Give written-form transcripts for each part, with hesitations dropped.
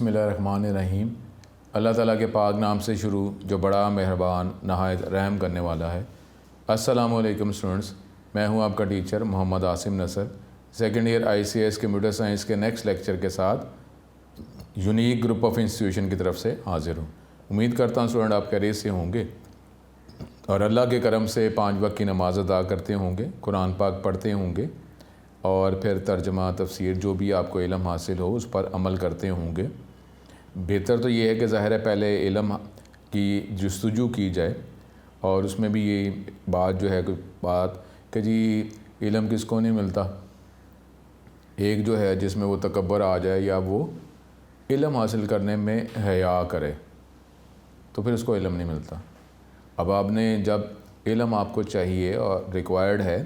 बिस्मिल्लाहिर्रहमानिर्रहीम। अल्लाह ताला के पाक नाम से शुरू जो बड़ा मेहरबान नहायत रहम करने वाला है। अस्सलामु अलैकुम स्टूडेंट्स, मैं हूं आपका teacher Mohammad Asim Nasar, second year ICS computer science के नेक्स्ट लेक्चर के साथ यूनिक ग्रुप ऑफ इंस्टीट्यूशन की तरफ से हाजिर हूं। उम्मीद करता हूं स्टूडेंट आप खैरियत से होंगे और अल्लाह के करम से 5 वक्त की नमाज़ अदा करते होंगे, कुरान पाक पढ़ते होंगे और फिर तर्जमा तफसीर जो भी आपको इल्म हासिल हो उस पर अमल करते होंगे। बेहतर तो ये है कि ज़ाहिर है पहले इल्म की जस्तजू की जाए और उसमें भी ये बात जो है कोई बात कि जी इल्म किसको नहीं मिलता। एक जो है जिसमें वो तकब्बर आ जाए या वो इल्म हासिल करने में हया करे तो फिर उसको इल्म नहीं मिलता। अब आपने जब इल्म आपको चाहिए और रिक्वायर्ड है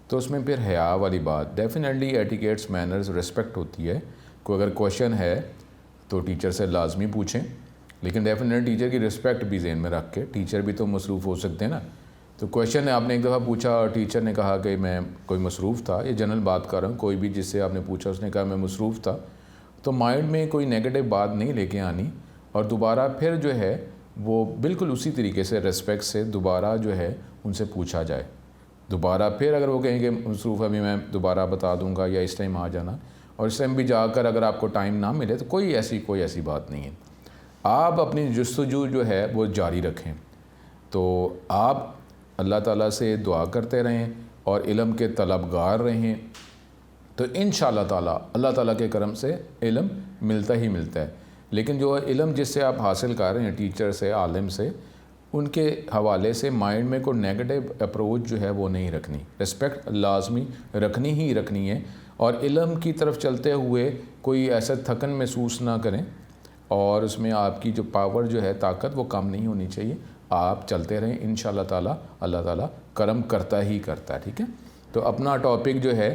तो उसमें फिर हया वाली बात, डेफिनेटली एटिकेट्स मैनर्स रिस्पेक्ट होती है। कोई अगर क्वेश्चन है तो टीचर से लाजमी पूछें, लेकिन डेफिनेटली टीचर की रिस्पेक्ट भी ज़हन में रख के, टीचर भी तो मसरूफ़ हो सकते हैं ना। तो क्वेश्चन आपने एक दफ़ा पूछा और टीचर ने कहा कि मैं कोई मसरूफ़ था, ये जनरल बात कर रहा हूँ, कोई भी जिससे आपने पूछा उसने कहा मैं मसरूफ़ था, तो माइंड में कोई नेगेटिव बात नहीं लेके आनी और दोबारा फिर जो है वो बिल्कुल उसी तरीके से रिस्पेक्ट से दोबारा जो है उनसे पूछा जाए। दोबारा फिर अगर वो कहें कि मसरूफ़ अभी मैं दोबारा बता दूंगा या इस टाइम आ जाना, और इस टाइम भी जाकर अगर आपको टाइम ना मिले तो कोई ऐसी बात नहीं है। आप अपनी जस्तजू जो है वो जारी रखें। तो आप अल्लाह ताला से दुआ करते रहें और इल्म के तलबगार रहें, तो इंशाअल्लाह ताला अल्लाह ताला के करम से इल्म मिलता ही मिलता है। लेकिन जो इल्म जिससे आप हासिल कर रहे हैं टीचर से, आलिम से, उनके हवाले से माइंड में कोई नेगेटिव अप्रोच जो है वो नहीं रखनी। रिस्पेक्ट लाजमी रखनी ही रखनी है और इल्म की तरफ चलते हुए कोई ऐसा थकन महसूस ना करें और उसमें आपकी जो पावर जो है, ताकत, वो कम नहीं होनी चाहिए। आप चलते रहें, इंशाअल्लाह ताला अल्लाह ताला करम करता ही करता है। ठीक है, तो अपना टॉपिक जो है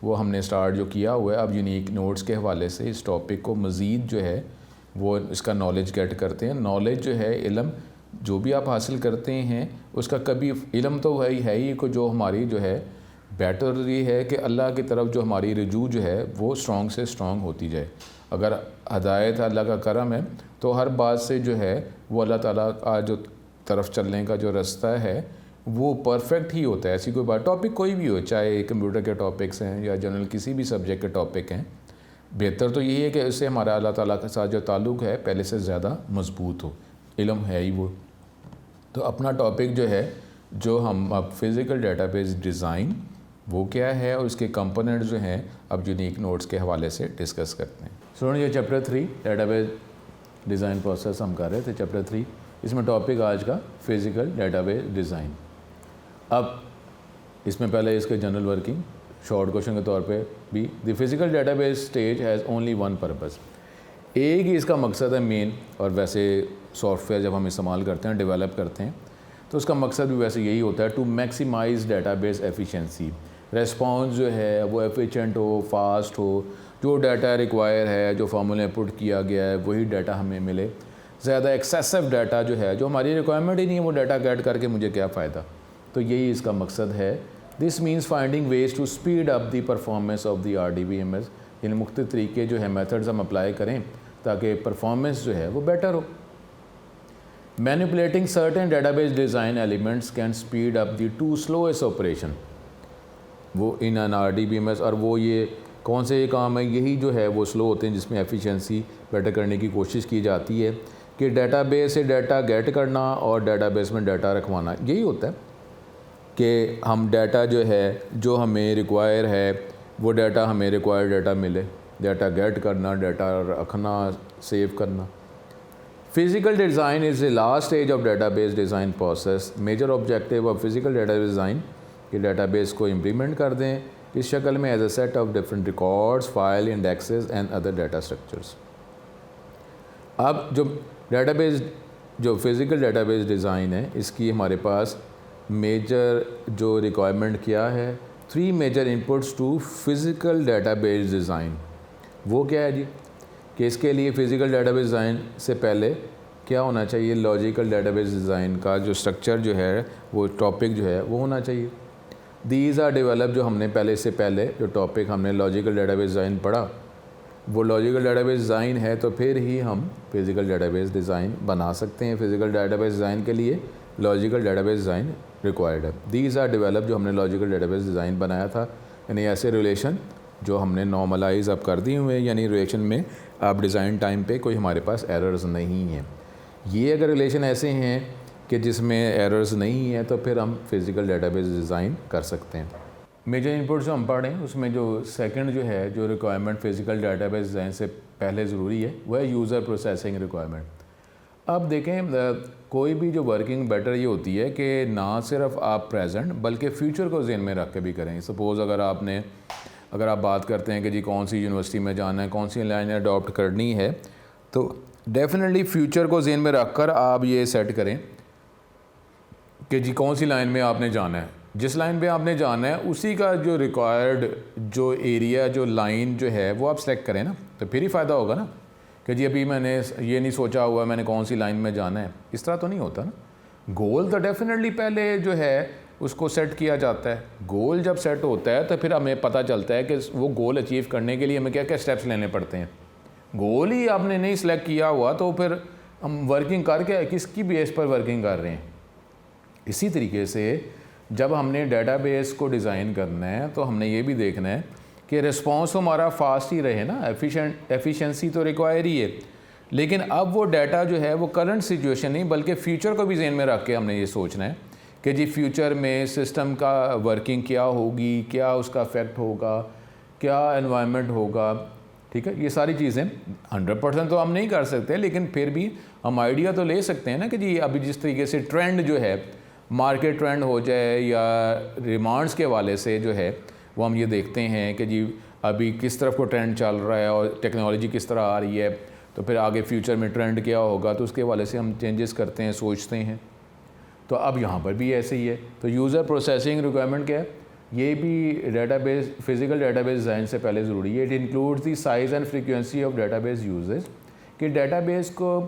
वो हमने स्टार्ट जो किया हुआ है। अब यूनिक नोट्स के हवाले से इस टॉपिक को मज़ीद जो है वो इसका नॉलेज गेट करते हैं। नॉलेज जो है, इल्म जो भी आप हासिल करते हैं उसका कभी इल्म तो वही है ही को जो हमारी जो है बेटर ये है कि अल्लाह की तरफ जो हमारी रुजू जो है वो स्ट्रॉन्ग से स्ट्रॉन्ग होती जाए। अगर हदायत अल्लाह का करम है तो हर बात से जो है वो अल्लाह ताला का जो तरफ चलने का जो रास्ता है वो परफेक्ट ही होता है। ऐसी कोई बात, टॉपिक कोई भी हो, चाहे कंप्यूटर के टॉपिक्स हैं या जनरल किसी भी सब्जेक्ट के टॉपिक हैं, बेहतर तो यही है कि इससे हमारा अल्लाह ताला के साथ जो ताल्लुक़ है पहले से ज़्यादा मजबूत हो। इल्म है ही वो। तो अपना टॉपिक जो है जो हम अब फ़िज़िकल डेटाबेस डिज़ाइन वो क्या है और उसके कंपोनेंट जो हैं अब यूनिक नोट्स के हवाले से डिस्कस करते हैं। स्टूडेंट, ये चैप्टर 3 डेटाबेस डिज़ाइन प्रोसेस हम कर रहे थे, चैप्टर 3। इसमें टॉपिक आज का फ़िज़िकल डेटाबेस डिज़ाइन। अब इसमें पहले इसके जनरल वर्किंग शॉर्ट क्वेश्चन के तौर पे भी, the physical database stage has only one purpose. एक ही इसका मकसद है मेन, और वैसे सॉफ्टवेयर जब हम इस्तेमाल करते हैं, डेवलप करते हैं, तो उसका मकसद भी वैसे यही होता है, to maximise database efficiency. Response जो है वो एफिशिएंट हो, फास्ट हो, जो डाटा रिक्वायर है, जो फार्मूला पुट किया गया है वही डाटा हमें मिले। ज़्यादा एक्सेसिव डाटा जो है, जो हमारी रिक्वायरमेंट ही नहीं है, वो डाटा गेट करके मुझे क्या फ़ायदा। तो यही इसका मकसद है। This means finding ways to speed up the performance of the RDBMS। इन मुख्तलिफ तरीके जो है मेथड्स हम अप्लाई करें ताकि परफॉर्मेंस जो है वो बेटर हो। Manipulating certain database design elements can speed up the two slowest operation वो इन एन RDBMS। और वो ये कौन से ये काम है, यही जो है वो स्लो होते हैं जिसमें एफिशिएंसी बेटर करने की कोशिश की जाती है कि डेटाबेस से डाटा गेट करना और डेटाबेस में डाटा रखवाना। यही होता है कि हम डाटा जो है जो हमें रिक्वायर है वो डाटा हमें रिक्वायर्ड डाटा मिले, डाटा गेट करना, डाटा रखना, सेव करना। Physical design is the last stage of database design process. Major objective of physical database design कि डेटाबेस को इम्प्लीमेंट कर दें इस शक्ल में as a set of different records, file, indexes and other data structures. अब जो फिज़िकल डेटाबेस डिज़ाइन है इसकी हमारे पास मेजर जो रिक्वायरमेंट क्या है, 3 major inputs to physical database design. वो क्या है जी कि इसके लिए फ़िज़िकल डेटाबेस डिज़ाइन से पहले क्या होना चाहिए, लॉजिकल डेटाबेस डिज़ाइन का जो स्ट्रक्चर जो है वो टॉपिक जो है वो होना चाहिए। दीज आर डेवलप, जो हमने पहले, इससे पहले जो टॉपिक हमने लॉजिकल डेटाबेस डिज़ाइन पढ़ा वो लॉजिकल डेटाबेस डिज़ाइन है तो फिर ही हम फिज़िकल डेटाबेस डिज़ाइन बना सकते हैं। फिज़िकल डेटाबेस डिज़ाइन के लिए लॉजिकल डेटाबेस डिज़ाइन रिक्वायर्ड है। दीज आर डेवलप, जो हमने लॉजिकल डेटाबेस डिज़ाइन बनाया था, यानी ऐसे रिलेशन जो हमने नॉर्मलाइज अब कर दिए हुए हैं, यानी रिलेशन में अब डिज़ाइन टाइम पे कोई हमारे पास एरर्स नहीं हैं। ये अगर रिलेशन ऐसे हैं कि जिसमें एरर्स नहीं है तो फिर हम फिज़िकल डेटाबेस डिज़ाइन कर सकते हैं। मेजर इनपुट जो हम पढ़ें उसमें जो सेकंड जो है, जो रिक्वायरमेंट फिज़िकल डेटाबेस डिज़ाइन से पहले ज़रूरी है, वह है यूज़र प्रोसेसिंग रिक्वायरमेंट। अब देखें, कोई भी जो वर्किंग बेटर ये होती है कि ना सिर्फ आप प्रेजेंट बल्कि फ़्यूचर को ज़हन में रख के भी करें। सपोज़ अगर आप बात करते हैं कि जी कौन सी यूनिवर्सिटी में जाना है, कौन सी लाइन अडॉप्ट करनी है, तो डेफिनेटली फ़्यूचर को ज़हन में रख कर आप ये सेट करें कि जी कौन सी लाइन में आपने जाना है। जिस लाइन पे आपने जाना है उसी का जो रिक्वायर्ड जो एरिया, जो लाइन जो है वो आप सेलेक्ट करें ना, तो फिर ही फ़ायदा होगा ना कि जी अभी मैंने ये नहीं सोचा हुआ मैंने कौन सी लाइन में जाना है। इस तरह तो नहीं होता ना। गोल तो डेफिनेटली पहले जो है उसको सेट किया जाता है। गोल जब सेट होता है तो फिर हमें पता चलता है कि वो गोल अचीव करने के लिए हमें क्या क्या स्टेप्स लेने पड़ते हैं। गोल ही आपने नहीं सेलेक्ट किया हुआ तो फिर हम वर्किंग करके किसकी बेस पर वर्किंग कर रहे हैं। इसी तरीके से जब हमने डेटाबेस को डिज़ाइन करना है तो हमने ये भी देखना है कि रिस्पॉन्स हमारा फास्ट ही रहे ना। एफिशिएंसी तो रिक्वायर ही है, लेकिन अब वो डाटा जो है वो करंट सिचुएशन नहीं बल्कि फ़्यूचर को भी ज़हन में रख के हमने ये सोचना है कि जी फ्यूचर में सिस्टम का वर्किंग क्या होगी, क्या उसका इफेक्ट होगा, क्या एनवायरनमेंट होगा। ठीक है, ये सारी चीज़ें 100% तो हम नहीं कर सकते, लेकिन फिर भी हम आइडिया तो ले सकते हैं ना कि जी अभी जिस तरीके से ट्रेंड जो है, मार्केट ट्रेंड हो जाए या डिमांड्स के हवाले से जो है वो हम ये देखते हैं कि जी अभी किस तरफ को ट्रेंड चल रहा है और टेक्नोलॉजी किस तरह आ रही है, तो फिर आगे फ्यूचर में ट्रेंड क्या होगा, तो उसके हवाले से हम चेंजेस करते हैं, सोचते हैं। तो अब यहाँ पर भी ऐसे ही है। तो यूज़र प्रोसेसिंग रिक्वायरमेंट क्या है, ये भी डेटाबेस फिज़िकल डेटाबेस डिज़ाइन से पहले ज़रूरी है। It includes the size and frequency of database usages, कि डेटाबेस को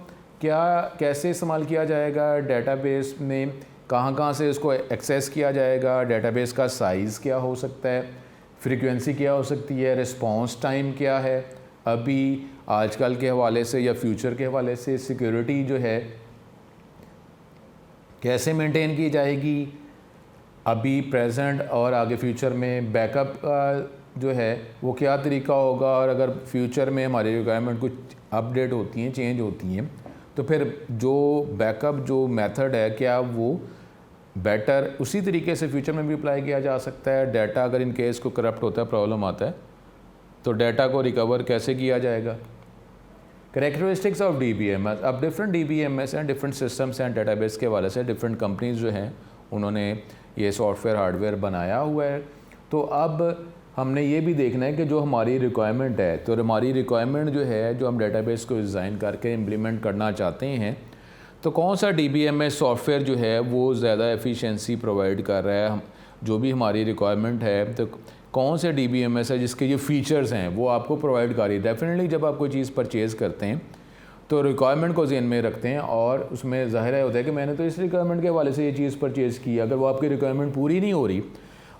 कैसे इस्तेमाल किया जाएगा, डेटाबेस में कहाँ से इसको एक्सेस किया जाएगा, डेटाबेस का साइज़ क्या हो सकता है, फ्रीक्वेंसी क्या हो सकती है, रिस्पॉन्स टाइम क्या है, अभी आजकल के हवाले से या फ्यूचर के हवाले से सिक्योरिटी जो है कैसे मेंटेन की जाएगी, अभी प्रेजेंट और आगे फ्यूचर में बैकअप का जो है वो क्या तरीका होगा, और अगर फ्यूचर में हमारी रिक्वायरमेंट कुछ अपडेट होती हैं, चेंज होती हैं, तो फिर जो बैकअप जो मेथड है क्या वो बेटर उसी तरीके से फ्यूचर में भी अप्लाई किया जा सकता है। डाटा अगर इन केस को करप्ट होता है, प्रॉब्लम आता है, तो डाटा को रिकवर कैसे किया जाएगा। करेक्टरिस्टिक्स ऑफ DBMS, अब डिफरेंट DBMS हैं, डिफरेंट सिस्टम्स एंड डेटाबेस के हवाले से डिफरेंट कंपनीज जो हैं उन्होंने ये सॉफ्टवेयर हार्डवेयर बनाया हुआ है। तो अब हमने ये भी देखना है कि जो हमारी रिक्वायरमेंट है, तो हमारी रिक्वायरमेंट जो है, जो हम डेटाबेस को डिज़ाइन करके इम्प्लीमेंट करना चाहते हैं, तो कौन सा DBMS सॉफ्टवेयर जो है वो ज़्यादा एफिशिएंसी प्रोवाइड कर रहा है। हम जो भी हमारी रिक्वायरमेंट है, तो कौन से DBMS है जिसके जो फीचर्स हैं वो आपको प्रोवाइड कर रही है। डेफिनेटली जब आप कोई चीज़ परचेज़ करते हैं तो रिक्वायरमेंट को ज़हन में रखते हैं, और उसमें ज़ाहिर होता है कि मैंने तो इस रिक्वायरमेंट के हवाले से ये चीज़ परचेज़ की। अगर वो आपकी रिक्वायरमेंट पूरी नहीं हो रही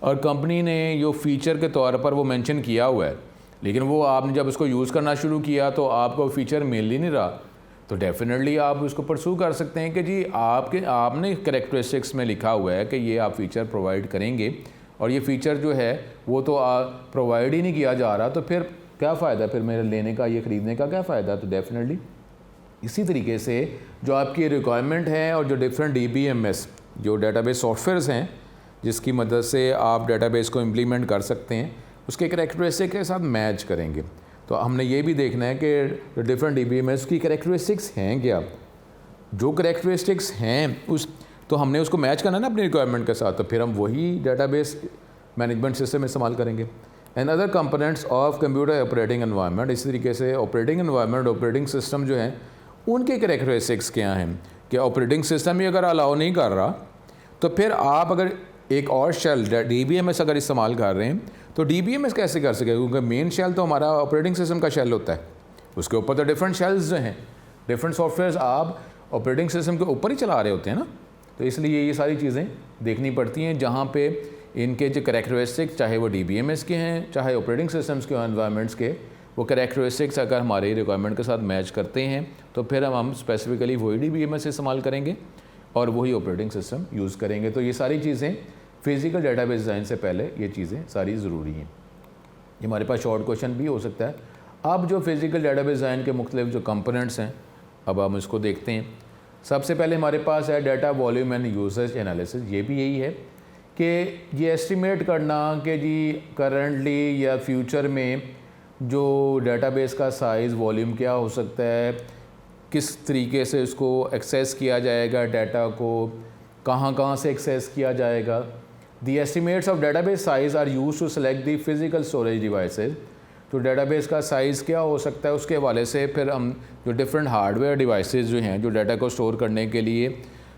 और कंपनी ने जो फ़ीचर के तौर पर वो मेंशन किया हुआ है, लेकिन वो आपने जब उसको यूज़ करना शुरू किया तो आपको फ़ीचर मिल ही नहीं रहा, तो डेफिनेटली आप उसको परसू कर सकते हैं कि जी आपने करेक्टरिस्टिक्स में लिखा हुआ है कि ये आप फ़ीचर प्रोवाइड करेंगे और ये फ़ीचर जो है वो तो प्रोवाइड ही नहीं किया जा रहा, तो फिर क्या फ़ायदा, फिर मेरे लेने का, ये ख़रीदने का क्या फ़ायदा। तो डेफिनेटली इसी तरीके से जो आपकी रिक्वायरमेंट है और जो डिफरेंट DBMS जो डेटाबेस सॉफ्टवेयर्स हैं जिसकी मदद से आप डेटाबेस को इम्प्लीमेंट कर सकते हैं, उसके करेक्टरिस्टिक के साथ मैच करेंगे। तो हमने ये भी देखना है कि डिफरेंट DBMS की करेक्टरिस्टिक्स हैं क्या, जो करेक्टरिस्टिक्स हैं तो हमने उसको मैच करना है ना अपनी रिक्वायरमेंट के साथ, तो फिर हम वही डेटाबेस मैनेजमेंट सिस्टम इस्तेमाल करेंगे। And other components of computer operating environment, इसी तरीके से ऑपरेटिंग एनवायरनमेंट, ऑपरेटिंग सिस्टम जो हैं उनके करेक्टरिस्टिक्स क्या हैं कि ऑपरेटिंग सिस्टम ही अगर अलाउ नहीं कर रहा, तो फिर आप अगर एक और शेल DBMS अगर इस्तेमाल कर रहे हैं तो DBMS कैसे कर सके, क्योंकि मेन शेल तो हमारा ऑपरेटिंग सिस्टम का शेल होता है, उसके ऊपर तो डिफरेंट शेल्स जो हैं, डिफरेंट सॉफ्टवेयर्स आप ऑपरेटिंग सिस्टम के ऊपर ही चला रहे होते हैं ना। तो इसलिए ये सारी चीज़ें देखनी पड़ती हैं, जहाँ पे इनके जो करेक्टरिस्टिक्स चाहे वो DBMS के हैं चाहे ऑपरेटिंग सिस्टम्स के एनवायरनमेंट्स के, वो कैरेक्टरिस्टिक्स अगर हमारे रिक्वायरमेंट के साथ मैच करते हैं तो फिर हम स्पेसिफिकली वही DBMS इस्तेमाल करेंगे और वही ऑपरेटिंग सिस्टम यूज़ करेंगे। तो ये सारी चीज़ें फिज़िकल डेटाबेस डिज़ाइन से पहले ये चीज़ें सारी ज़रूरी हैं। ये हमारे पास शॉर्ट क्वेश्चन भी हो सकता है। अब जो फिज़िकल डेटाबेस डिज़ाइन के मुख्तलिफ जो कंपोनेंट्स हैं अब हम इसको देखते हैं। सबसे पहले हमारे पास है data volume and usage analysis. ये भी यही है कि ये एस्टिमेट करना कि जी करंटली या फ्यूचर में जो डेटाबेस का साइज़ वॉल्यूम क्या हो सकता है, किस तरीके से उसको एक्सेस किया जाएगा, डाटा को कहाँ से एक्सेस किया जाएगा। The estimates of database size are used to select the physical storage devices. तो डेटाबेस का साइज़ क्या हो सकता है उसके हवाले से फिर हम जो डिफरेंट हार्डवेयर डिवाइसेस जो हैं जो डाटा को स्टोर करने के लिए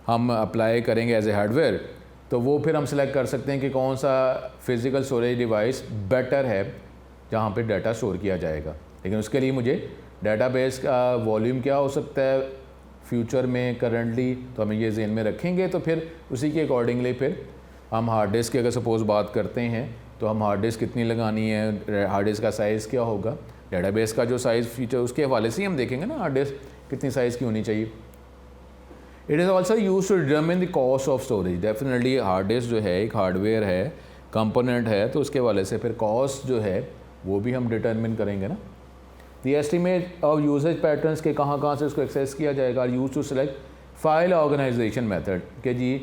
हम अप्लाई करेंगे एज ए हार्डवेयर, तो वो फिर हम सेलेक्ट कर सकते हैं कि कौन सा फिज़िकल स्टोरेज डिवाइस बेटर है जहाँ पे डाटा स्टोर किया जाएगा। लेकिन उसके लिए मुझे डेटाबेस का वॉल्यूम क्या हो सकता है फ्यूचर में करंटली, तो हमें ये ज़हन में रखेंगे। तो फिर उसी के अकॉर्डिंगली फिर हम हार्ड डिस्क की अगर सपोज़ बात करते हैं तो हम हार्ड डिस्क कितनी लगानी है, हार्ड डिस्क का साइज़ क्या होगा, डेटाबेस का जो साइज़ फीचर उसके हवाले से ही हम देखेंगे ना हार्ड डिस्क कितनी साइज़ की होनी चाहिए। It is also use to determine the cost of storage. Definitely hard disk जो है एक हार्डवेयर है, कंपोनेंट है, तो उसके हवाले से फिर कॉस्ट जो है वो भी हम डिटरमिन करेंगे ना। The estimate of usages patterns के कहाँ से उसको एक्सेस किया जाएगा, use to select file organisation method के जी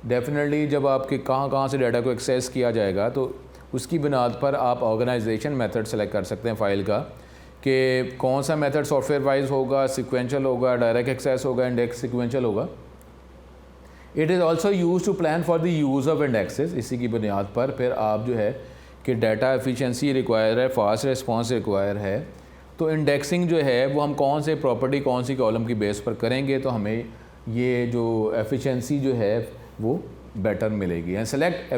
डेफिनेटली जब आपके कहाँ से डाटा को एक्सेस किया जाएगा तो उसकी बुनियाद पर आप ऑर्गेनाइजेशन मेथड सेलेक्ट कर सकते हैं फ़ाइल का कि कौन सा मेथड सॉफ्टवेयर वाइज होगा, सिक्वेंशियल होगा, डायरेक्ट एक्सेस होगा, इंडेक्स सिक्वेंशियल होगा। It is also use to plan for the use of indexes. इसी की बुनियाद पर फिर आप जो है कि डाटा एफिशिएंसी रिक्वायर है, फास्ट रिस्पॉन्स रिक्वायर है, तो इंडेक्सिंग जो है वो हम कौन से प्रॉपर्टी कौन सी कॉलम की बेस पर करेंगे तो हमें ये जो एफिशिएंसी जो है वो बेटर मिलेगी। And select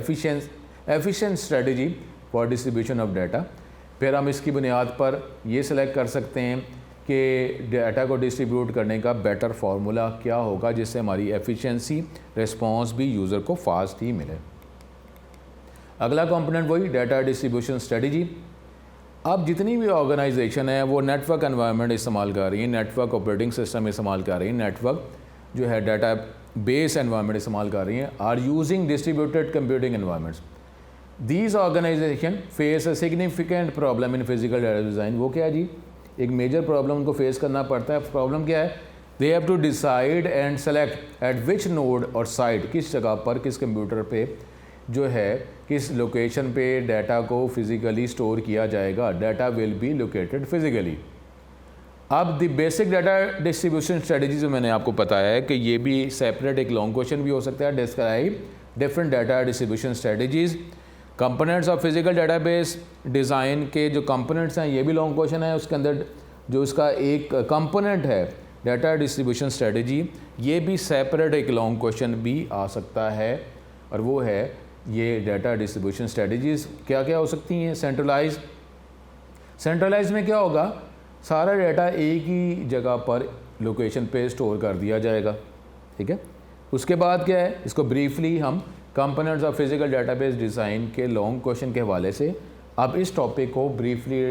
efficient strategy for distribution of data. फिर हम इसकी बुनियाद पर ये सिलेक्ट कर सकते हैं कि डाटा को डिस्ट्रीब्यूट करने का बेटर फार्मूला क्या होगा जिससे हमारी एफिशिएंसी रिस्पॉन्स भी यूज़र को फास्ट ही मिले। अगला कंपोनेंट वही डाटा डिस्ट्रीब्यूशन स्ट्रेटजी। अब जितनी भी ऑर्गेनाइजेशन है वो नेटवर्क एनवायरनमेंट इस्तेमाल कर रही है, नेटवर्क ऑपरेटिंग सिस्टम इस्तेमाल कर रही है, नेटवर्क जो है डाटा बेस एनवायरनमेंट इस्तेमाल कर रही हैं, are using distributed computing environments. These organisation face a significant problem in physical data design. वो क्या है जी, एक मेजर प्रॉब्लम उनको फेस करना पड़ता है। प्रॉब्लम क्या है, they have to decide and select at which node और साइट, किस जगह पर किस कंप्यूटर पे जो है किस लोकेशन पे डाटा को फिज़िकली स्टोर किया जाएगा। Data will be located physically. अब the basic data distribution strategy जो मैंने आपको बताया है कि ये भी सेपरेट एक लॉन्ग क्वेश्चन भी हो सकता है। Describe different data distribution strategies. Components of physical database design के जो कंपोनेंट्स हैं ये भी लॉन्ग क्वेश्चन है। उसके अंदर जो इसका एक कंपोनेंट है डाटा डिस्ट्रीब्यूशन स्ट्रेटजी, ये भी सेपरेट एक लॉन्ग क्वेश्चन भी आ सकता है और वो है ये डाटा डिस्ट्रीब्यूशन स्ट्रेटजीज़ क्या क्या हो सकती हैं। सेंट्रलाइज में क्या होगा, सारा डाटा एक ही जगह पर लोकेशन पे स्टोर कर दिया जाएगा, ठीक है। उसके बाद क्या है, इसको ब्रीफली हम components of physical database design के लॉन्ग क्वेश्चन के हवाले से अब इस टॉपिक को ब्रीफली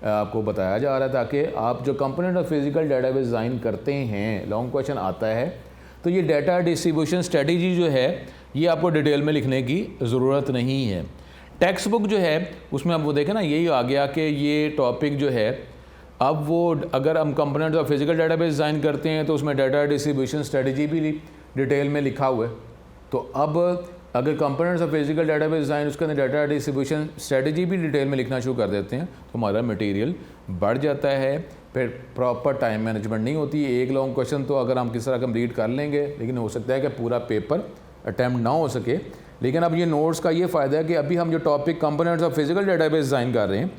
आपको बताया जा रहा है ताकि आप जो component of physical database design करते हैं, लॉन्ग क्वेश्चन आता है तो ये डाटा डिस्ट्रीब्यूशन स्ट्रेटजी जो है ये आपको डिटेल में लिखने की ज़रूरत नहीं है। टेक्स्ट बुक जो है उसमें अब वो देखें ना, यही आ गया कि ये टॉपिक जो है अब वो अगर हम components of physical database design करते हैं तो उसमें डाटा डिस्ट्रीब्यूशन स्ट्रेटजी भी डिटेल में लिखा हुआ है। तो अब अगर components of physical database design उसके अंदर डाटा डिस्ट्रीब्यूशन स्ट्रेटजी भी डिटेल में लिखना शुरू कर देते हैं तो हमारा मटेरियल बढ़ जाता है। फिर प्रॉपर टाइम मैनेजमेंट नहीं होती। एक लॉन्ग क्वेश्चन तो अगर हम किस तरह कंप्लीट कर लेंगे, लेकिन हो सकता है कि पूरा पेपर अटैम्प्ट ना हो सके। लेकिन अब ये नोट्स का ये फ़ायदा है कि अभी हम जो topic components of physical database design कर रहे हैं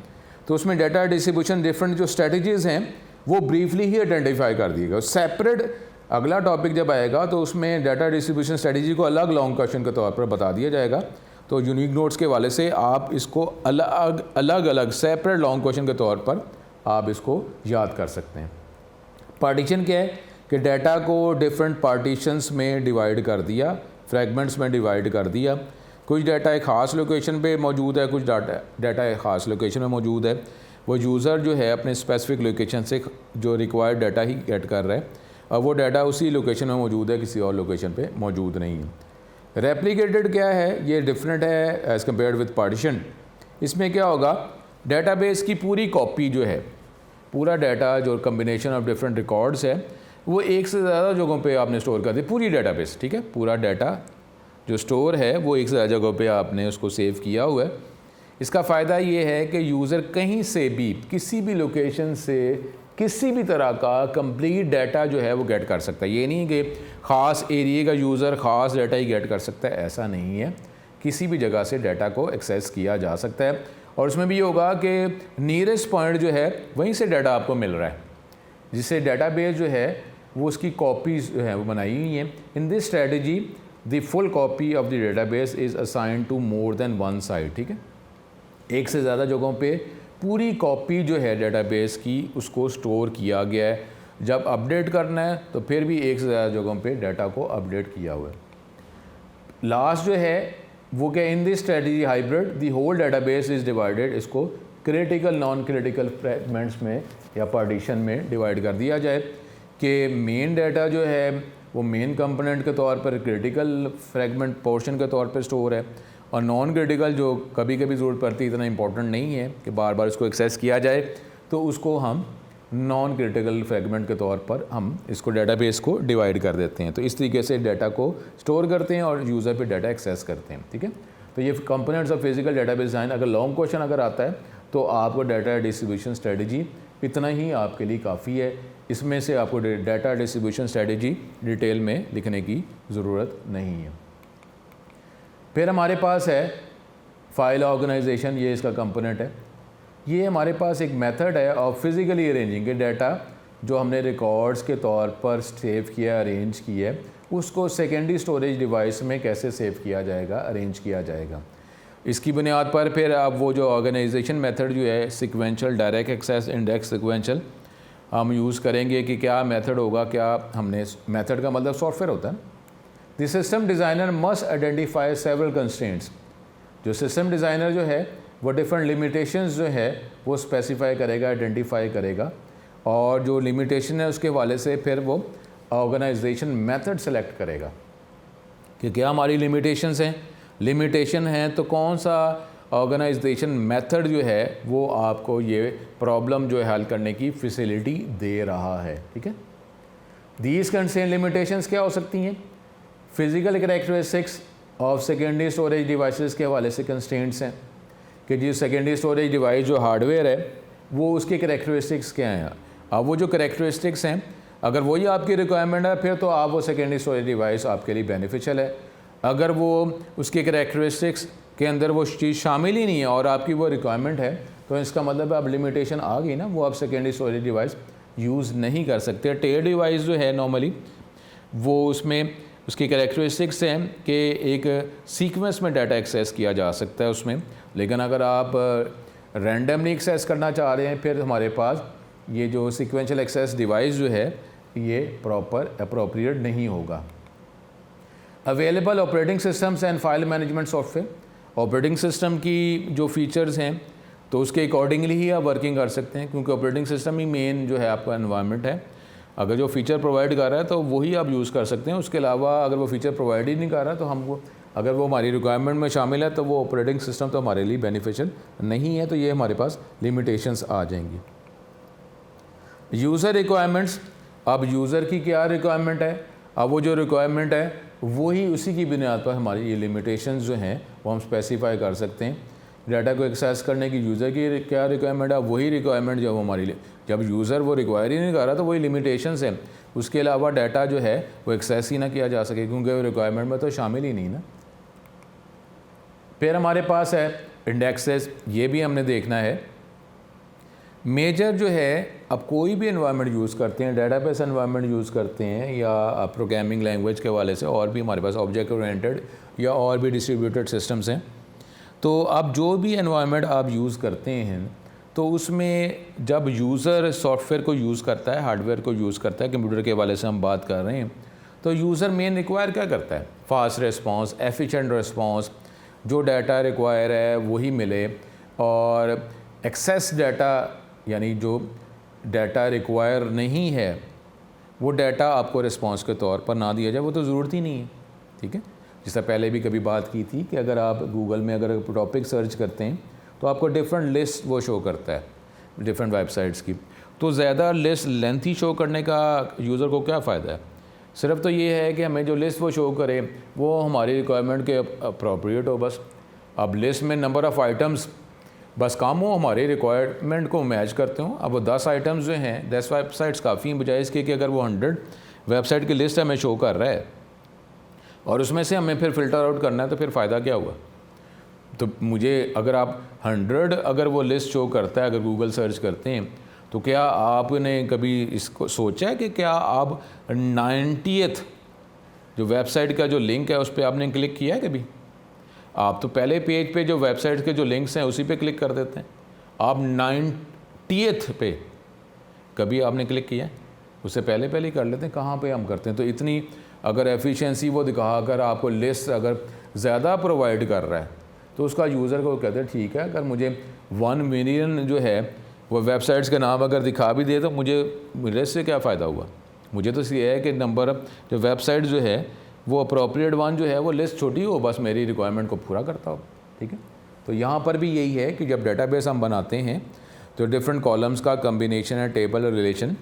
तो उसमें डाटा डिस्ट्रीब्यूशन डिफरेंट जो स्ट्रेटजीज़ हैं वो ब्रीफली ही आइडेंटिफाई कर दिएगा। सेपरेट अगला टॉपिक जब आएगा तो उसमें डाटा डिस्ट्रीब्यूशन स्ट्रेटजी को अलग लॉन्ग क्वेश्चन के तौर पर बता दिया जाएगा। तो यूनिक नोट्स के वाले से आप इसको अलग सेपरेट लॉन्ग क्वेश्चन के तौर पर आप इसको याद कर सकते हैं। पार्टीशन क्या है कि डाटा को डिफरेंट पार्टीशंस में डिवाइड कर दिया, फ्रैगमेंट्स में डिवाइड कर दिया। कुछ डाटा एक ख़ास लोकेशन पे मौजूद है, कुछ डाटा एक ख़ास लोकेशन में मौजूद है। वो यूज़र जो है अपने स्पेसिफिक लोकेशन से जो रिक्वायर्ड डाटा ही गेट कर रहा है और वो डाटा उसी लोकेशन में मौजूद है, किसी और लोकेशन पे मौजूद नहीं है। रेप्लिकेटेड क्या है, ये डिफरेंट है एज़ कम्पेयर्ड विद पार्टीशन। इसमें क्या होगा, डेटाबेस की पूरी कॉपी जो है, पूरा डाटा जो कम्बिनेशन ऑफ डिफरेंट रिकॉर्ड्स है वो एक से ज़्यादा जगहों पे आपने स्टोर कर दी, पूरी डेटाबेस, ठीक है, पूरा डाटा जो स्टोर है वो एक से ज़्यादा जगहों पे आपने उसको सेव किया हुआ है। इसका फ़ायदा ये है कि यूज़र कहीं से भी, किसी भी लोकेशन से, किसी भी तरह का कंप्लीट डाटा जो है वो गेट कर सकता है। ये नहीं कि ख़ास एरिया का यूज़र ख़ास डाटा ही गेट कर सकता है, ऐसा नहीं है। किसी भी जगह से डाटा को एक्सेस किया जा सकता है और उसमें भी ये होगा कि नियरेस्ट पॉइंट जो है वहीं से डाटा आपको मिल रहा है, जिससे डाटाबेस जो है वो उसकी कॉपीज़ जो है वो बनाई हुई हैं। In this strategy the full copy of the database is assign to more than one site, ठीक है, एक से ज़्यादा जगहों पे पूरी कॉपी जो है डेटाबेस की उसको स्टोर किया गया है। जब अपडेट करना है तो फिर भी एक से ज़्यादा जगहों पे डाटा को अपडेट किया हुआ है। लास्ट जो है वो क्या, in this strategy hybrid the whole database is divided, इसको क्रिटिकल नॉन क्रिटिकल फ्रेगमेंट्स में या पार्टीशन में डिवाइड कर दिया जाए कि मेन डाटा जो है वो मेन कंपोनेंट के तौर पर क्रिटिकल फ्रेगमेंट पोर्शन के तौर पर स्टोर है और नॉन क्रिटिकल जो कभी कभी ज़रूरत पड़ती है, इतना इंपॉर्टेंट नहीं है कि बार बार इसको एक्सेस किया जाए, तो उसको हम नॉन क्रिटिकल फ्रेगमेंट के तौर पर हम इसको डेटाबेस को डिवाइड कर देते हैं। तो इस तरीके से डाटा को स्टोर करते हैं और यूज़र पे डाटा एक्सेस करते हैं, ठीक है। तो ये components of physical database design, अगर लॉन्ग क्वेश्चन अगर आता है तो आपको डाटा डिस्ट्रीब्यूशन स्ट्रेटजी इतना ही आपके लिए काफ़ी है। इसमें से आपको डाटा डिस्ट्रीब्यूशन स्ट्रेटजी डिटेल में लिखने की ज़रूरत नहीं है। फिर हमारे पास है फाइल ऑर्गेनाइजेशन, ये इसका कंपोनेंट है। ये हमारे पास एक मेथड है ऑफ फिज़िकली अरेंजिंग के डाटा जो हमने रिकॉर्ड्स के तौर पर सेव किया, अरेंज किया है, उसको सेकेंडरी स्टोरेज डिवाइस में कैसे सेव किया जाएगा, अरेंज किया जाएगा। इसकी बुनियाद पर फिर अब वो जो ऑर्गेनाइजेशन मेथड जो है sequential, direct access, index sequential, हम यूज़ करेंगे कि क्या मेथड होगा, क्या हमने मेथड का मतलब सॉफ्टवेयर होता है। The system designer must identify several constraints, जो सिस्टम डिज़ाइनर जो है वो डिफरेंट लिमिटेशंस जो है वो स्पेसिफाई करेगा, आइडेंटिफाई करेगा और जो लिमिटेशन है उसके हवाले से फिर वो ऑर्गेनाइजेशन मेथड सेलेक्ट करेगा कि क्या हमारी लिमिटेशंस हैं। लिमिटेशन है तो कौन सा ऑर्गेनाइजेशन मेथड जो है वो आपको ये प्रॉब्लम जो है हल करने की फैसिलिटी दे रहा है, ठीक है। दीज कंस्ट्रेंट लिमिटेशंस क्या हो सकती हैं, physical characteristics of secondary storage devices के हवाले से कंस्ट्रेंट्स हैं कि जी सेकेंडरी स्टोरेज डिवाइस जो हार्डवेयर है वो उसके कैरेक्टरिस्टिक्स क्या हैं। अब वो जो कैरेक्टरिस्टिक्स हैं अगर वही आपकी रिक्वायरमेंट है फिर तो आप वो सेकेंडरी स्टोरेज डिवाइस आपके लिए बेनिफिशियल है। अगर वो उसके कैरेक्टरिस्टिक्स के अंदर वो चीज़ शामिल ही नहीं है और आपकी वो रिक्वायरमेंट है तो इसका मतलब अब लिमिटेशन आ गई ना, वो आप सेकेंडरी स्टोरेज डिवाइस यूज़ नहीं कर सकते। टेयर डिवाइस जो है नॉर्मली वो उसमें उसकी कैरेक्टरिस्टिक्स हैं कि एक सीक्वेंस में डाटा एक्सेस किया जा सकता है उसमें, लेकिन अगर आप रैंडमली एक्सेस करना चाह रहे हैं फिर हमारे पास ये जो सीक्वेंशियल एक्सेस डिवाइस जो है ये प्रॉपर अप्रोप्रिएट नहीं होगा। Available operating systems and file management software, operating system की जो फीचर्स हैं तो उसके अकॉर्डिंगली ही आप वर्किंग कर सकते हैं क्योंकि ऑपरेटिंग सिस्टम ही मेन जो है आपका एनवायरनमेंट है। अगर जो फीचर प्रोवाइड कर रहा है तो वही आप यूज़ कर सकते हैं, उसके अलावा अगर वो फीचर प्रोवाइड ही नहीं कर रहा तो हमको अगर वो हमारी रिक्वायरमेंट में शामिल है तो वो ऑपरेटिंग सिस्टम तो हमारे लिए बेनिफिशियल नहीं है, तो ये हमारे पास लिमिटेशंस आ जाएंगी। यूज़र रिक्वायरमेंट्स, अब यूज़र की क्या रिक्वायरमेंट है, अब वो जो रिक्वायरमेंट है वही उसी की बुनियाद पर हमारी ये लिमिटेशंस जो हैं वो हम स्पेसिफाई कर सकते हैं। डाटा को एक्सेस करने की यूज़र की क्या रिक्वायरमेंट है, वही रिक्वायरमेंट जब हमारी लिए जब यूज़र वो रिक्वायर ही नहीं कर रहा तो वही लिमिटेशंस हैं, उसके अलावा डाटा जो है वो एक्सेस ही ना किया जा सके क्योंकि वो रिक्वायरमेंट में तो शामिल ही नहीं ना। फिर हमारे पास है इंडेक्सेस, ये भी हमने देखना है। मेजर जो है अब कोई भी एनवायरनमेंट यूज़ करते हैं, डेटाबेस एनवायरनमेंट यूज़ करते हैं या प्रोग्रामिंग लैंग्वेज के हवाले से और भी हमारे पास ऑब्जेक्ट ओरिएंटेड या और भी डिस्ट्रीब्यूटेड सिस्टम्स हैं। तो अब जो भी एनवायरनमेंट आप यूज़ करते हैं तो उसमें जब यूज़र सॉफ्टवेयर को यूज़ करता है, हार्डवेयर को यूज़ करता है, कंप्यूटर के हवाले से हम बात कर रहे हैं, तो यूज़र मेन रिक्वायर क्या करता है, फास्ट रिस्पॉन्स, एफिशिएंट रिस्पॉन्स, जो डाटा रिक्वायर है वही मिले और एक्सेस डाटा यानी जो डाटा रिक्वायर नहीं है वो डाटा आपको रिस्पॉन्स के तौर पर ना दिया जाए, वो तो ज़रूरत ही नहीं है। ठीक है, जिससे पहले भी कभी बात की थी कि अगर आप गूगल में अगर टॉपिक सर्च करते हैं तो आपको डिफरेंट लिस्ट वो शो करता है डिफरेंट वेबसाइट्स की। तो ज़्यादा लिस्ट लेंथी शो करने का यूज़र को क्या फ़ायदा है? सिर्फ तो ये है कि हमें जो लिस्ट वो शो करे वो हमारी रिक्वायरमेंट के अप्रोप्रिएट हो बस। अब लिस्ट में नंबर ऑफ़ आइटम्स बस काम हो हमारे रिक्वायरमेंट को मैच करते हो। अब वो 10 आइटम्स जो हैं 10 वेबसाइट्स काफ़ी हैं, बजाय इसके कि अगर वो 100 वेबसाइट की लिस्ट हमें शो कर रहा है और उसमें से हमें फिर फ़िल्टर आउट करना है, तो फिर फ़ायदा क्या हुआ? तो मुझे अगर आप 100 अगर वो लिस्ट शो करता है, अगर गूगल सर्च करते हैं, तो क्या आपने कभी इसको सोचा है कि क्या आप 90th जो वेबसाइट का जो लिंक है उस पर आपने क्लिक किया है कभी? आप तो पहले पेज पे जो वेबसाइट के जो लिंक्स हैं उसी पे क्लिक कर देते हैं। आप 90th पे कभी आपने क्लिक किया है? उससे पहले ही कर लेते हैं। कहाँ पे हम करते हैं? तो इतनी अगर एफिशिएंसी वो दिखा कर आपको लिस्ट अगर ज़्यादा प्रोवाइड कर रहा है तो उसका यूज़र को कहते हैं ठीक है, अगर मुझे 1 मिलियन जो है वो वेबसाइट्स के नाम अगर दिखा भी दे तो मुझे लिस्ट से क्या फ़ायदा हुआ? मुझे तो ये है कि नंबर जो वेबसाइट जो है वो अप्रोप्रिएट वन जो है वो लिस्ट छोटी हो, बस मेरी रिक्वायरमेंट को पूरा करता हो। ठीक है, तो यहाँ पर भी यही है कि जब डेटाबेस हम बनाते हैं तो डिफरेंट कॉलम्स का कम्बिनेशन है, टेबल और रिलेशन,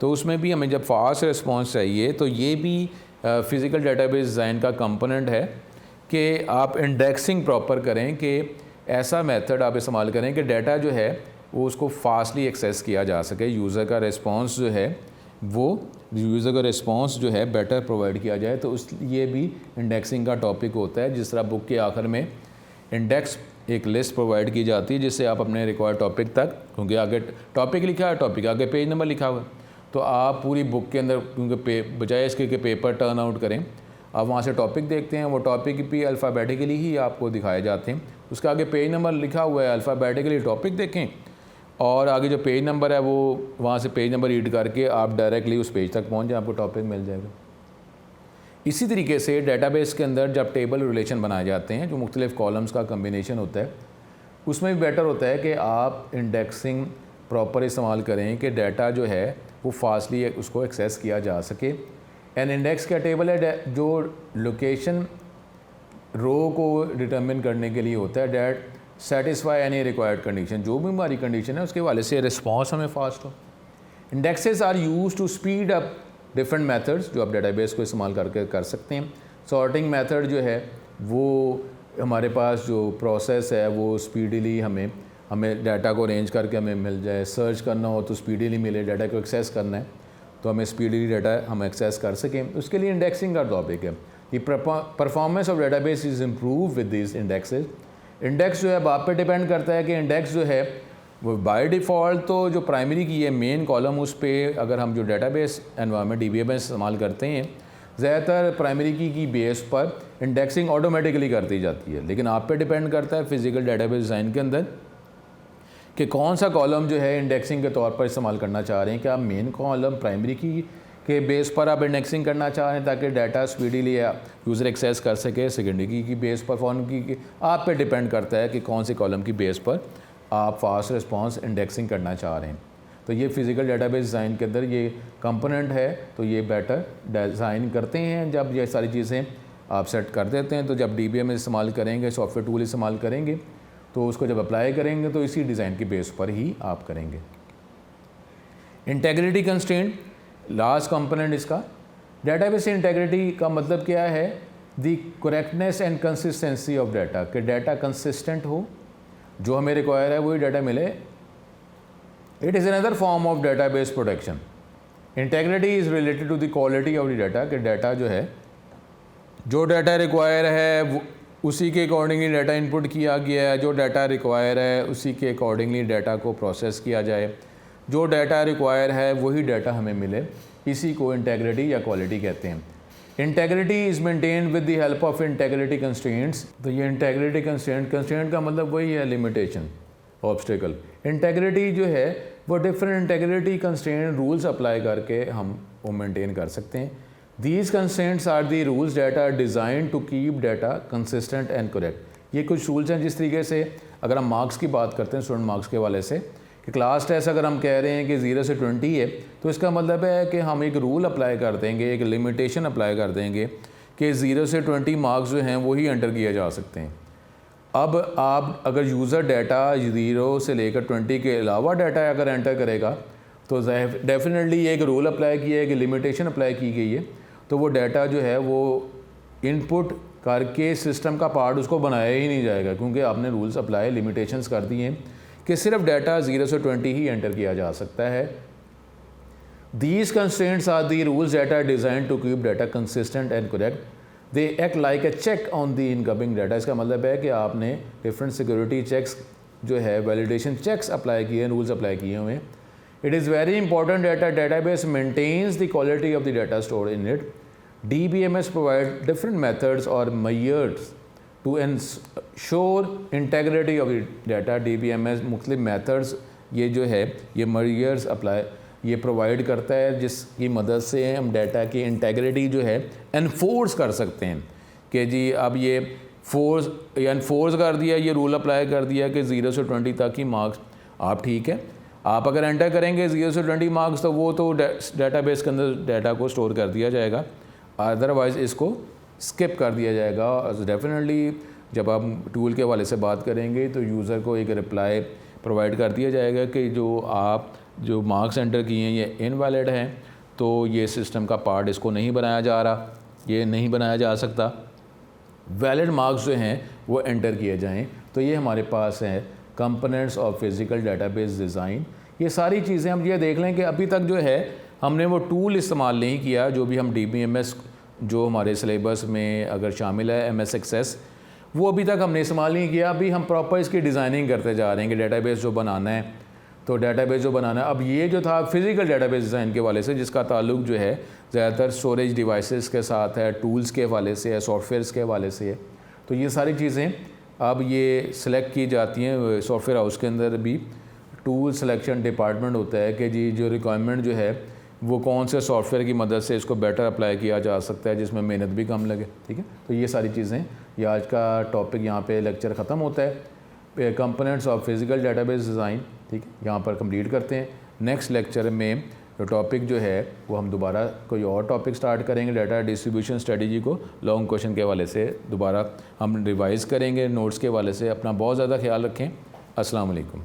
तो उसमें भी हमें जब फास्ट रिस्पॉन्स चाहिए तो ये भी फ़िज़िकल डेटाबेस डिज़ाइन का कंपोनेंट है कि आप इंडेक्सिंग प्रॉपर करें, कि ऐसा मेथड आप इस्तेमाल करें कि डाटा जो है वो उसको फास्टली एक्सेस किया जा सके, यूज़र का रिस्पॉन्स जो है वो यूज़र का रिस्पॉन्स जो है बेटर प्रोवाइड किया जाए। तो उस ये भी इंडेक्सिंग का टॉपिक होता है। जिस तरह बुक के आखिर में इंडेक्स एक लिस्ट प्रोवाइड की जाती है जिससे आप अपने रिक्वायर्ड टॉपिक तक, क्योंकि आगे टॉपिक लिखा है, टॉपिक आगे पेज नंबर लिखा हुआ है, तो आप पूरी बुक के अंदर क्योंकि बजाय इसके कि पेपर टर्न आउट करें, आप वहाँ से टॉपिक देखते हैं, वो टॉपिक भी अल्फ़ाबेटिकली ही आपको दिखाए जाते हैं। उसके आगे पेज नंबर लिखा हुआ है, अल्फ़ाबेटिकली टॉपिक देखें और आगे जो पेज नंबर है वो वहाँ से पेज नंबर रीड करके आप डायरेक्टली उस पेज तक पहुँच जाए, आपको टॉपिक मिल जाएगा। इसी तरीके से डेटाबेस के अंदर जब टेबल रिलेशन बनाए जाते हैं जो मुख्तलिफ़ कॉलम्स का कम्बिनेशन होता है, उसमें भी बेटर होता है कि आप इंडेक्सिंग प्रॉपर इस्तेमाल करें कि डाटा जो है वो फास्टली उसको एक्सेस किया जा सके। एन इंडेक्स क्या टेबल है जो लोकेशन रो को डिटर्मिन करने के लिए होता है, that satisfy any required condition, जो भी हमारी कंडीशन है उसके हवाले से रिस्पॉन्स हमें फास्ट हो। Indexes are use to speed up different methods जो आप डेटाबेस को इस्तेमाल करके कर सकते हैं। सॉर्टिंग मेथड जो है वो हमारे पास जो प्रोसेस है वो स्पीडीली हमें डाटा को अरेंज करके हमें मिल जाए। सर्च करना हो तो स्पीडीली मिले, डाटा को एक्सेस करना है तो हमें स्पीडीली डाटा हम एक्सेस कर सकें, उसके लिए इंडेक्सिंग का टॉपिक है। ये performance of database is improve with this indexes. Index जो है आप पे डिपेंड करता है कि इंडेक्स जो है वो बाय डिफ़ॉल्ट तो जो प्राइमरी की है मेन कॉलम, उस पर अगर हम जो डेटाबेस एनवायरनमेंट DBMS इस्तेमाल करते हैं ज़्यादातर प्राइमरी की बेस पर इंडेक्सिंग ऑटोमेटिकली कर दी जाती है, लेकिन आप पे डिपेंड करता है फिज़िकल डेटाबेस डिज़ाइन के अंदर कि कौन सा कॉलम जो है इंडेक्सिंग के तौर पर इस्तेमाल करना चाह रहे हैं। क्या आप मेन कॉलम प्राइमरी की के बेस पर आप इंडेक्सिंग करना चाह रहे हैं ताकि डाटा स्पीडीली यूज़र एक्सेस कर सके, सेकेंडरी की बेस पर फॉर्म की आप पे डिपेंड करता है कि कौन सी कॉलम की बेस पर आप फास्ट रिस्पांस इंडेक्सिंग करना चाह रहे हैं। तो ये फिज़िकल डेटाबेस डिज़ाइन के अंदर ये कंपोनेंट है, तो ये बेटर डिज़ाइन करते हैं जब ये सारी चीज़ें आप सेट कर देते हैं। तो जब DBMS इस्तेमाल करेंगे, सॉफ्टवेयर टूल इस्तेमाल करेंगे, तो उसको जब अप्लाई करेंगे तो इसी डिज़ाइन की बेस पर ही आप करेंगे। इंटेग्रिटी कंस्ट्रेंट लास्ट कंपोनेंट इसका। डेटाबेस इंटेग्रिटी का मतलब क्या है? The correctness and consistency of data, कि डाटा कंसिस्टेंट हो, जो हमें रिक्वायर है वही डाटा मिले। It is another form of database protection. Integrity is related to the quality of the data, कि डाटा जो है जो डाटा रिक्वायर है उसी के अकॉर्डिंगली डाटा इनपुट किया गया है, जो डाटा रिक्वायर है उसी के अकॉर्डिंगली डाटा को प्रोसेस किया जाए, जो डाटा रिक्वायर है वही डाटा हमें मिले, इसी को इंटेग्रिटी या क्वालिटी कहते हैं। Integrity is maintain with the help of integrity constraints. तो ये इंटेग्रिटी कंस्ट्रेंट का मतलब वही है लिमिटेशन, ऑब्स्टिकल। इंटेग्रिटी जो है वो different integrity constraint rules apply करके हम वो मेंटेन कर सकते हैं। These constraints are the rules that are design to keep data consistent and correct. ये कुछ रूल्स हैं जिस तरीके से अगर हम मार्क्स की बात करते हैं स्टूडेंट मार्क्स के हवाले से कि क्लास टेस्ट अगर हम कह रहे हैं कि 0 से 20 है, तो इसका मतलब है कि हम एक रूल अप्लाई कर देंगे, एक लिमिटेशन अप्लाई कर देंगे कि 0 से 20 मार्क्स जो हैं वही एंटर किए जा सकते हैं। अब आप अगर यूज़र डाटा 0 से लेकर 20 के अलावा डाटा अगर एंटर करेगा तो डेफिनेटली एक रूल अप्लाई किया है, एक लिमिटेशन अप्लाई की गई है, तो वो डाटा जो है वो इनपुट करके सिस्टम का पार्ट उसको बनाया ही नहीं जाएगा, क्योंकि आपने रूल्स अप्लाई लिमिटेशंस कर दिए हैं कि सिर्फ डाटा 0 से 20 ही एंटर किया जा सकता है। These constraints are the rules that are designed to keep data consistent and correct. They act like a check on the incoming data. इसका मतलब है कि आपने डिफरेंट सिक्योरिटी चेक्स जो है, वैलिडेशन चेक्स अप्लाई किए हैं, रूल्स अप्लाई किए हुए हैं। It is very important that a database maintains the quality of the data stored in it. DBMS provide different methods or measures to ensure integrity of the data. DBMS मुख्तलिफ methods ये जो है ये measures apply ये provide करता है जिसकी मदद से हम डाटा की इंटेग्रिटी जो है एनफोर्स कर सकते हैं कि जी अब ये एनफोर्स कर दिया, ये रूल अप्लाई कर दिया कि 0 से 20 तक ही मार्क्स आप ठीक है। आप अगर एंटर करेंगे 0 से 20 मार्क्स तो वो तो डाटाबेस के अंदर डाटा को स्टोर कर दिया जाएगा, अदरवाइज़ इसको स्किप कर दिया जाएगा। डेफिनेटली जब आप टूल के हवाले से बात करेंगे तो यूज़र को एक रिप्लाई प्रोवाइड कर दिया जाएगा कि जो मार्क्स एंटर किए हैं ये इनवैलिड हैं, तो ये सिस्टम का पार्ट इसको नहीं बनाया जा रहा, ये नहीं बनाया जा सकता, वैलिड मार्क्स जो हैं वो एंटर किए जाएं। तो ये हमारे पास है components of physical database design. ये सारी चीज़ें हम ये देख लें कि अभी तक जो है हमने वो टूल इस्तेमाल नहीं किया जो भी हम DBMS जो हमारे सिलेबस में अगर शामिल है MS एक्सेस, वो अभी तक हमने इस्तेमाल नहीं किया। अभी हम प्रॉपर इसकी डिज़ाइनिंग करते जा रहे हैं कि डाटाबेस जो बनाना है, तो डाटाबेस जो बनाना है। अब ये जो था फिज़िकल डाटाबेस डिज़ाइन के हवाले से, जिसका ताल्लुक जो है ज़्यादातर स्टोरेज डिवाइसेस के साथ है, टूल्स के हवाले से है, सॉफ्टवेयर्स के हवाले से है। तो ये सारी चीज़ें अब ये सिलेक्ट की जाती हैं सॉफ्टवेयर हाउस के अंदर भी टूल सिलेक्शन डिपार्टमेंट होता है कि जी जो रिक्वायरमेंट जो है वो कौन से सॉफ्टवेयर की मदद से इसको बेटर अप्लाई किया जा सकता है जिसमें मेहनत भी कम लगे। ठीक है, तो ये सारी चीज़ें, ये आज का टॉपिक यहाँ पे लेक्चर ख़त्म होता है, components of physical database design. ठीक है, यहाँ पर कंप्लीट करते हैं। नेक्स्ट लेक्चर में जो टॉपिक जो है वो हम दोबारा कोई और टॉपिक स्टार्ट करेंगे, डाटा डिस्ट्रीब्यूशन स्ट्रेटजी को लॉन्ग क्वेश्चन के हवाले से दोबारा हम रिवाइज़ करेंगे, नोट्स के हवाले से। अपना बहुत ज़्यादा ख्याल रखें। अस्सलाम वालेकुम।